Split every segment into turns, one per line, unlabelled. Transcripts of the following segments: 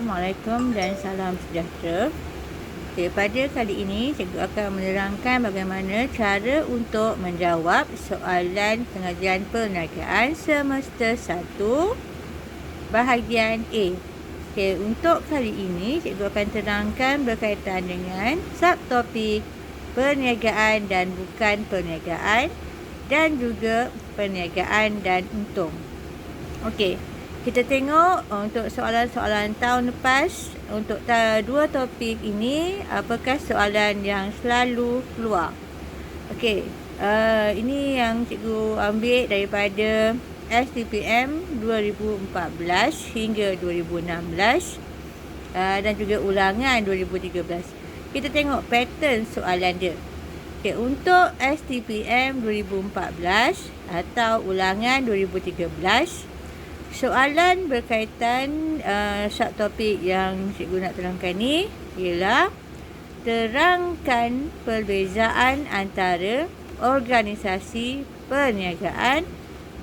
Assalamualaikum dan salam sejahtera. Pada kali ini, cikgu akan menerangkan bagaimana cara untuk menjawab soalan pengajian perniagaan semester 1 bahagian A. Untuk kali ini, cikgu akan terangkan berkaitan dengan subtopik perniagaan dan bukan perniagaan dan juga perniagaan dan untung. Kita tengok untuk soalan-soalan tahun lepas. Untuk dua topik ini, apakah soalan yang selalu keluar? Ini yang cikgu ambil daripada STPM 2014 hingga 2016 dan juga ulangan 2013. Kita tengok pattern soalan dia. Untuk STPM 2014 atau ulangan 2013, soalan berkaitan subtopik yang cikgu nak terangkan ni ialah terangkan perbezaan antara organisasi perniagaan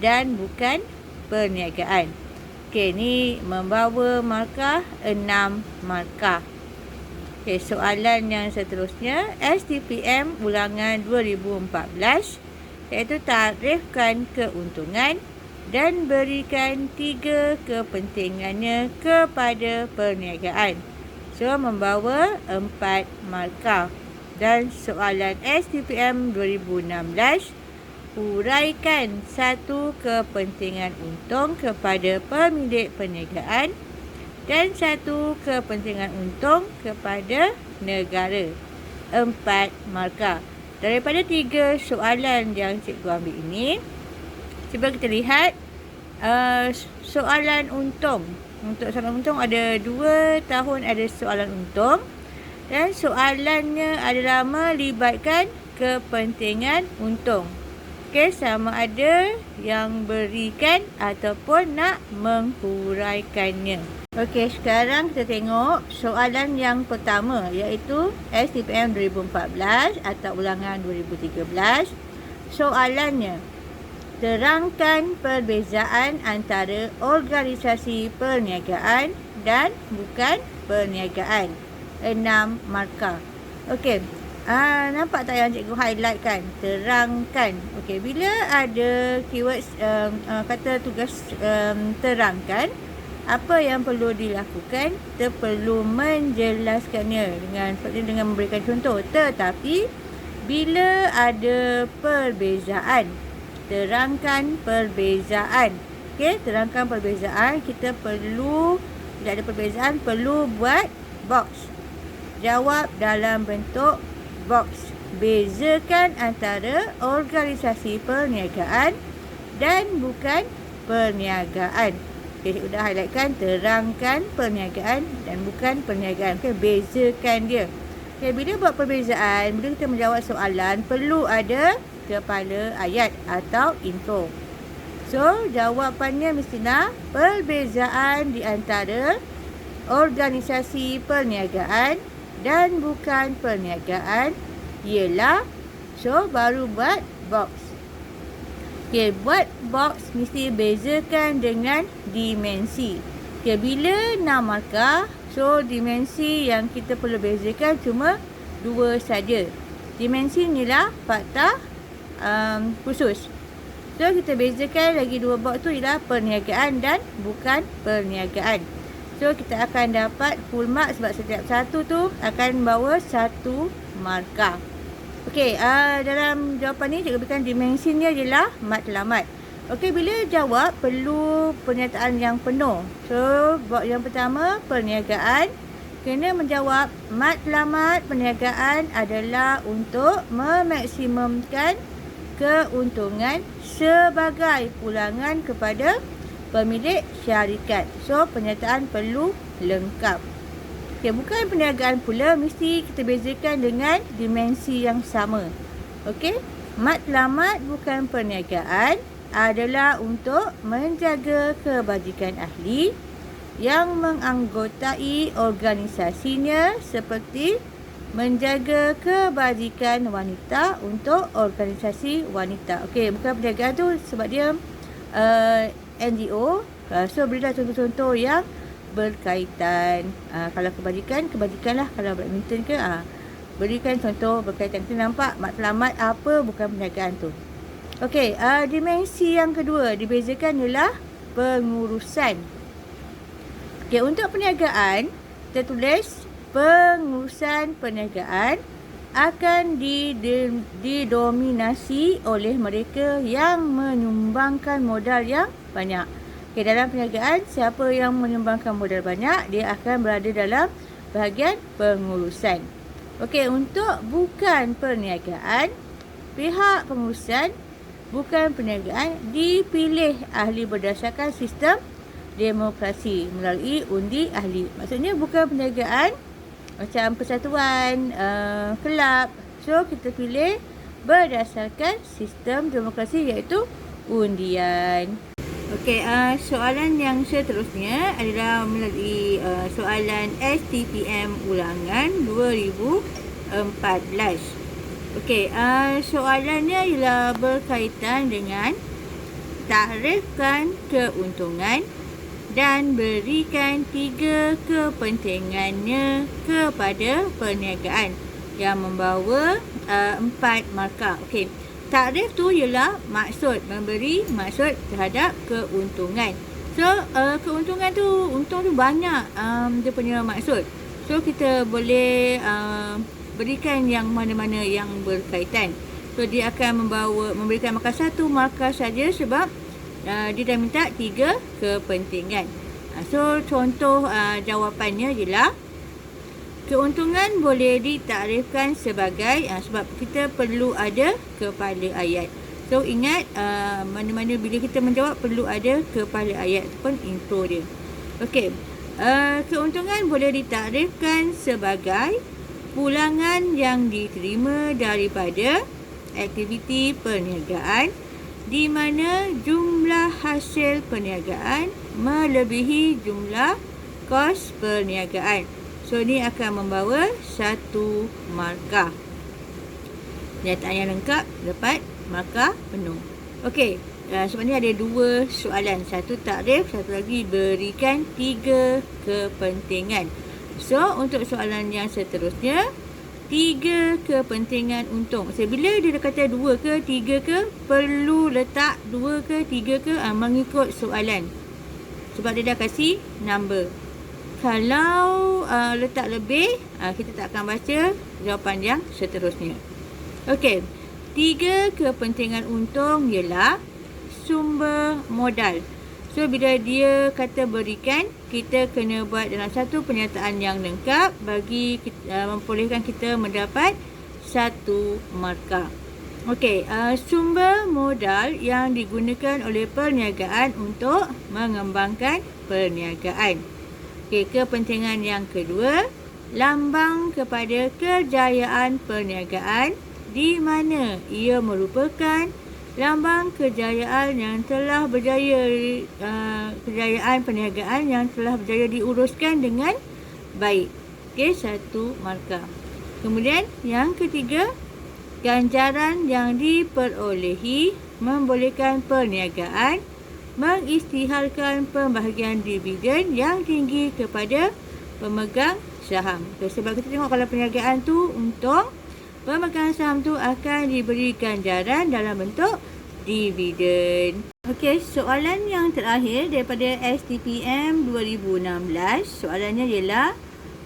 dan bukan perniagaan. Ni membawa markah 6 markah. Soalan yang seterusnya STPM ulangan 2014 iaitu tarifkan keuntungan dan berikan 3 kepentingannya kepada perniagaan. Membawa 4 markah. Dan soalan STPM 2016, uraikan 1 kepentingan untung kepada pemilik perniagaan dan 1 kepentingan untung kepada negara. 4 markah. Daripada 3 soalan yang cikgu ambil ini, cuba kita lihat soalan untung. Untuk soalan untung ada 2 tahun ada soalan untung dan soalannya adalah melibatkan kepentingan untung. Sama ada yang berikan ataupun nak menghuraikannya. Sekarang kita tengok soalan yang pertama iaitu STPM 2014 atau ulangan 2013. Soalannya, terangkan perbezaan antara organisasi perniagaan dan bukan perniagaan. 6 markah. Nampak tak yang cikgu highlight kan? Terangkan. Bila ada keywords kata tugas terangkan, apa yang perlu dilakukan? Kita perlu menjelaskannya dengan memberikan contoh. Tetapi bila ada perbezaan, terangkan perbezaan. Terangkan perbezaan. Kita perlu, bila ada perbezaan, perlu buat box. Jawab dalam bentuk box. Bezakan antara organisasi perniagaan dan bukan perniagaan. Cikgu dah highlightkan, terangkan perniagaan dan bukan perniagaan. Bezakan dia. Bila buat perbezaan, bila kita menjawab soalan, perlu ada kepala ayat atau intro. Jawapannya mestilah perbezaan di antara organisasi perniagaan dan bukan perniagaan ialah, baru buat box. Buat box mesti bezakan dengan dimensi. Bila 6 markah, dimensi yang kita perlu bezakan cuma 2 saja. Dimensi inilah fakta khusus. Kita bezakan lagi 2 box tu ialah perniagaan dan bukan perniagaan. Kita akan dapat full mark sebab setiap satu tu akan membawa 1 markah. Dalam jawapan ni cikgu berikan dimensinya ialah matlamat. Bila jawab perlu pernyataan yang penuh. Box yang pertama, perniagaan. Kena menjawab matlamat perniagaan adalah untuk memaksimumkan keuntungan sebagai pulangan kepada pemilik syarikat. Pernyataan perlu lengkap. Bukan perniagaan pula, mesti kita bezakan dengan dimensi yang sama. Matlamat bukan perniagaan adalah untuk menjaga kebajikan ahli yang menganggotai organisasinya, seperti menjaga kebajikan wanita untuk organisasi wanita. Bukan perniagaan tu sebab dia NGO. Berilah contoh-contoh yang berkaitan. Kalau kebajikanlah. Kalau badminton ke, berikan contoh berkaitan. Kita nampak matlamat apa bukan perniagaan tu. Okey, dimensi yang kedua dibezakan ialah pengurusan. Okey, untuk perniagaan, kita tulis pengurusan perniagaan akan didominasi oleh mereka yang menyumbangkan modal yang banyak. Okey, dalam perniagaan, siapa yang menyumbangkan modal banyak, dia akan berada dalam bahagian pengurusan. Okey, untuk bukan perniagaan, pihak pengurusan bukan perniagaan dipilih ahli berdasarkan sistem demokrasi melalui undi ahli. Maksudnya bukan perniagaan macam persatuan, kelab. So, kita pilih berdasarkan sistem demokrasi iaitu undian. Okey, soalan yang seterusnya adalah melalui soalan STPM ulangan 2014. Okey, soalannya ialah berkaitan dengan takrifkan keuntungan dan berikan 3 kepentingannya kepada perniagaan yang membawa 4 markah. Okey, takrif tu ialah maksud, memberi maksud terhadap keuntungan. So, keuntungan tu, untung tu banyak dia punya maksud. So, kita boleh berikan yang mana-mana yang berkaitan. So, dia akan memberikan markah 1 markah saja sebab dia dah minta 3 kepentingan. So, contoh jawapannya ialah keuntungan boleh ditakrifkan sebagai, sebab kita perlu ada kepala ayat. So, ingat mana-mana bila kita menjawab perlu ada kepala ayat ataupun intro dia. Okey, keuntungan boleh ditakrifkan sebagai pulangan yang diterima daripada aktiviti perniagaan di mana jumlah hasil perniagaan melebihi jumlah kos perniagaan. So, ini akan membawa 1 markah. Nyataan yang lengkap dapat markah penuh. Okey, sebenarnya ada 2 soalan. Satu takrif, satu lagi berikan 3 kepentingan. So, untuk soalan yang seterusnya, 3 kepentingan untung. So, bila dia kata 2 ke 3 ke, perlu letak 2 ke 3 ke mengikut soalan. Sebab dia dah kasih number. Kalau letak lebih, kita tak akan baca jawapan yang seterusnya. Okey, 3 kepentingan untung ialah sumber modal. So, bila dia kata berikan, kita kena buat dalam satu pernyataan yang lengkap bagi membolehkan kita mendapat 1 markah. Okey, sumber modal yang digunakan oleh perniagaan untuk mengembangkan perniagaan. Okey, kepentingan yang kedua, lambang kepada kejayaan perniagaan di mana ia merupakan lambang kejayaan yang telah berjaya, kejayaan perniagaan yang telah berjaya diuruskan dengan baik. Okey, 1 markah. Kemudian yang ketiga, ganjaran yang diperolehi membolehkan perniagaan mengisytiharkan pembahagian dividen yang tinggi kepada pemegang saham. Sebab kita tengok kalau perniagaan tu untung, pemegang saham tu akan diberi ganjaran dalam bentuk dividen. Okey, soalan yang terakhir daripada STPM 2016. Soalannya ialah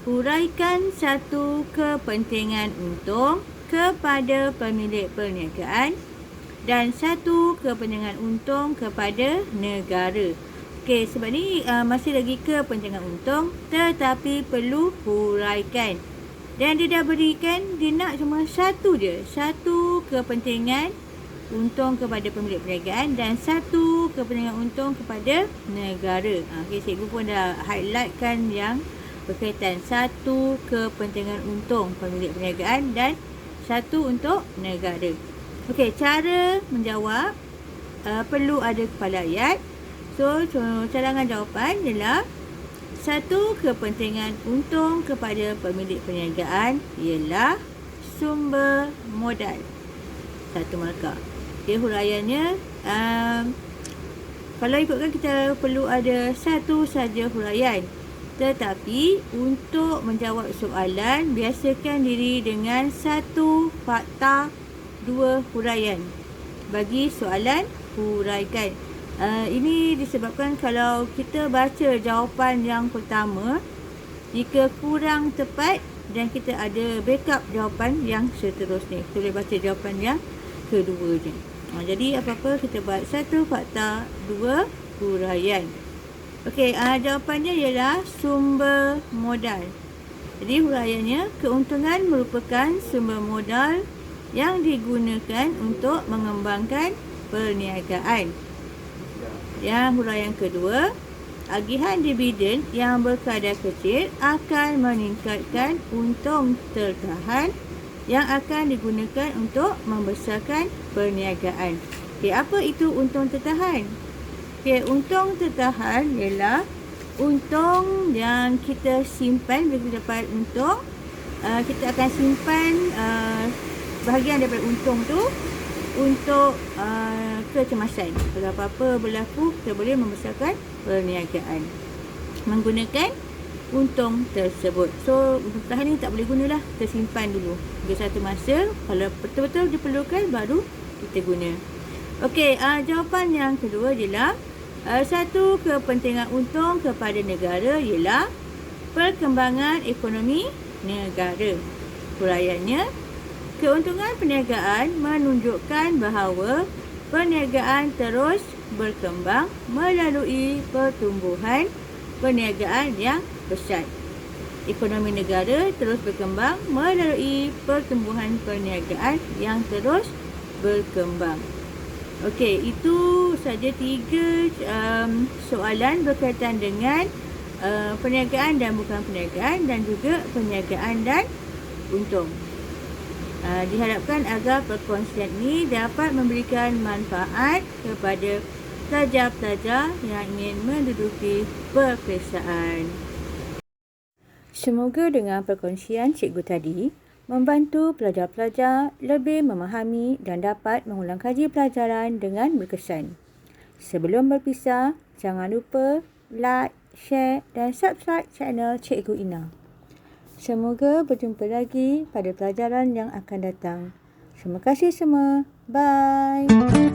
huraikan 1 kepentingan untung kepada pemilik perniagaan dan 1 kepentingan untung kepada negara. Okey, sebab ni masih lagi kepentingan untung tetapi perlu huraikan. Dan dia dah berikan, dia nak cuma 1 je. 1 kepentingan untung kepada pemilik perniagaan dan 1 kepentingan untung kepada negara. Okey, cikgu pun dah highlightkan yang berkaitan 1 kepentingan untung pemilik perniagaan dan 1 untuk negara. Okey, cara menjawab perlu ada kepala ayat. So, cadangan jawapan ialah 1 kepentingan untung kepada pemilik perniagaan ialah sumber modal. 1 markah. Okey, huraiannya kalau ikutkan kita perlu ada 1 saja huraian. Tetapi untuk menjawab soalan, biasakan diri dengan 1 fakta, 2 huraian. Bagi soalan, huraikan. Ini disebabkan kalau kita baca jawapan yang pertama, jika kurang tepat dan kita ada backup jawapan yang seterusnya, kita boleh baca jawapan yang kedua je. Jadi apa-apa kita buat 1 fakta, 2 huraian. Okey, jawapannya ialah sumber modal. Jadi huraiannya, keuntungan merupakan sumber modal yang digunakan untuk mengembangkan perniagaan. Yang huraian kedua, agihan dividen yang berkadar kecil akan meningkatkan untung tertahan yang akan digunakan untuk membesarkan perniagaan. Okey, apa itu untung tertahan? Okey, untung tertahan ialah untung yang kita simpan. Bila kita dapat untung, kita akan simpan bahagian daripada untung tu untuk kecemasan. Kalau apa-apa berlaku, kita boleh membesarkan perniagaan menggunakan untung tersebut. So, untung tertahan ni tak boleh gunalah, kita simpan dulu. Hingga satu masa, kalau betul-betul diperlukan, baru kita guna. Okey, jawapan yang kedua ialah satu kepentingan untung kepada negara ialah perkembangan ekonomi negara. Huraiannya, keuntungan perniagaan menunjukkan bahawa perniagaan terus berkembang melalui pertumbuhan perniagaan yang besar. Ekonomi negara terus berkembang melalui pertumbuhan perniagaan yang terus berkembang. Okey, itu saja 3 soalan berkaitan dengan perniagaan dan bukan perniagaan, dan juga perniagaan dan untung. Diharapkan agar perkongsian ini dapat memberikan manfaat kepada pelajar-pelajar yang ingin menduduki peperiksaan. Semoga dengan perkongsian cikgu tadi membantu pelajar-pelajar lebih memahami dan dapat mengulang kaji pelajaran dengan berkesan. Sebelum berpisah, jangan lupa like, share dan subscribe channel Cikgu Ina. Semoga berjumpa lagi pada pelajaran yang akan datang. Terima kasih semua. Bye.